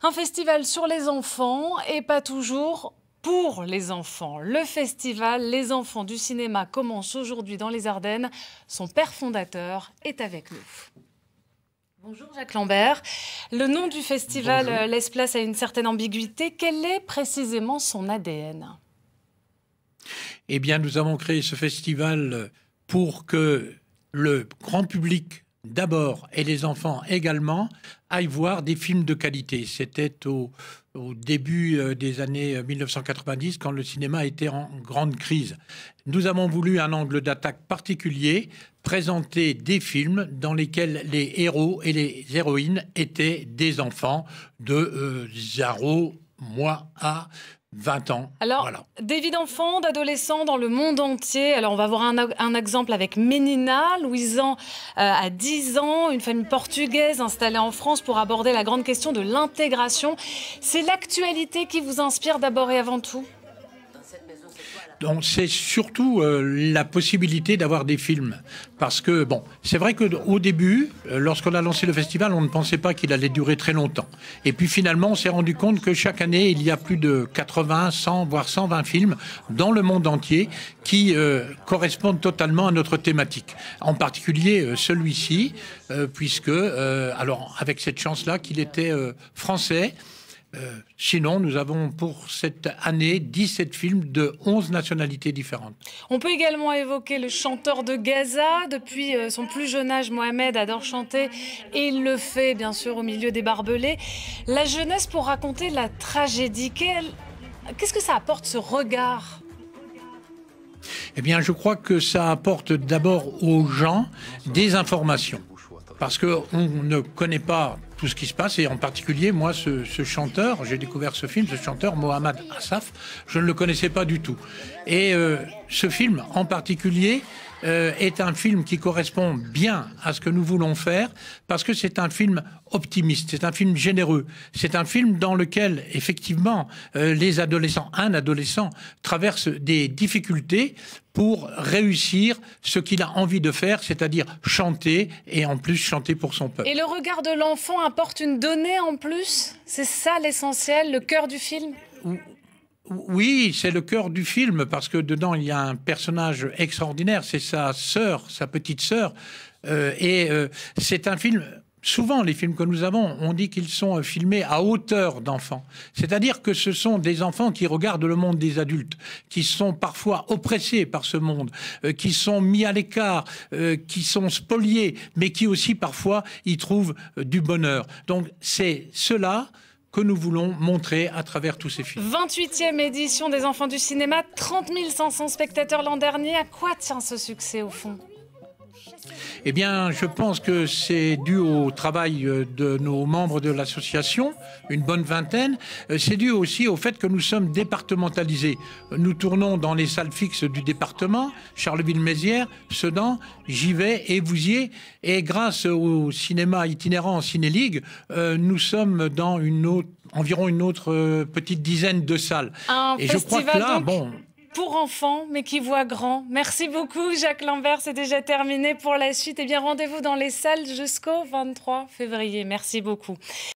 Un festival sur les enfants et pas toujours pour les enfants. Le festival Les Enfants du cinéma commence aujourd'hui dans les Ardennes. Son père fondateur est avec nous. Bonjour Jacques Lambert. Le nom du festival laisse place à une certaine ambiguïté. Quel est précisément son ADN? Eh bien, nous avons créé ce festival pour que le grand public d'abord et les enfants également aillent voir des films de qualité. C'était au début des années 1990 quand le cinéma était en grande crise. Nous avons voulu un angle d'attaque particulier, présenter des films dans lesquels les héros et les héroïnes étaient des enfants de 0 mois à 20 ans. Alors, voilà. Des vies d'enfants, d'adolescents dans le monde entier. Alors, on va voir un exemple avec Menina. Louisan a 10 ans, une famille portugaise installée en France pour aborder la grande question de l'intégration. C'est l'actualité qui vous inspire d'abord et avant tout? Donc c'est surtout la possibilité d'avoir des films. Parce que, bon, c'est vrai qu'au début, lorsqu'on a lancé le festival, on ne pensait pas qu'il allait durer très longtemps. Et puis finalement, on s'est rendu compte que chaque année, il y a plus de 80, 100, voire 120 films dans le monde entier qui correspondent totalement à notre thématique. En particulier celui-ci, puisque, alors avec cette chance-là qu'il était français. Sinon, nous avons pour cette année 17 films de 11 nationalités différentes. On peut également évoquer le chanteur de Gaza. Depuis son plus jeune âge, Mohamed adore chanter et il le fait bien sûr au milieu des barbelés. La jeunesse pour raconter la tragédie. Qu'est-ce que ça apporte, ce regard ? Eh bien, je crois que ça apporte d'abord aux gens des informations. Parce qu'on ne connaît pas tout ce qui se passe, et en particulier, moi, ce chanteur, j'ai découvert ce film, ce chanteur, Mohamed Assaf, je ne le connaissais pas du tout. Et ce film, en particulier, est un film qui correspond bien à ce que nous voulons faire, parce que c'est un film optimiste, c'est un film généreux, c'est un film dans lequel, effectivement, les adolescents, un adolescent, traverse des difficultés pour réussir ce qu'il a envie de faire, c'est-à-dire chanter, et en plus chanter pour son peuple. Et le regard de l'enfant apporte une donnée en plus? C'est ça l'essentiel, le cœur du film? Oui, c'est le cœur du film, parce que dedans, il y a un personnage extraordinaire, c'est sa sœur, sa petite sœur, c'est un film... Souvent, les films que nous avons, on dit qu'ils sont filmés à hauteur d'enfants. C'est-à-dire que ce sont des enfants qui regardent le monde des adultes, qui sont parfois oppressés par ce monde, qui sont mis à l'écart, qui sont spoliés, mais qui aussi parfois y trouvent du bonheur. Donc c'est cela que nous voulons montrer à travers tous ces films. 28e édition des Enfants du cinéma, 30 500 spectateurs l'an dernier. À quoi tient ce succès au fond ? Eh bien, je pense que c'est dû au travail de nos membres de l'association, une bonne vingtaine. C'est dû aussi au fait que nous sommes départementalisés. Nous tournons dans les salles fixes du département, Charleville-Mézières, Sedan, Givet et Vouziers. Et grâce au cinéma itinérant Cinéligue, nous sommes dans environ une autre petite dizaine de salles. Et je crois que là, pour enfants, mais qui voient grand. Merci beaucoup, Jacques Lambert. C'est déjà terminé pour la suite. Eh bien, rendez-vous dans les salles jusqu'au 23 février. Merci beaucoup.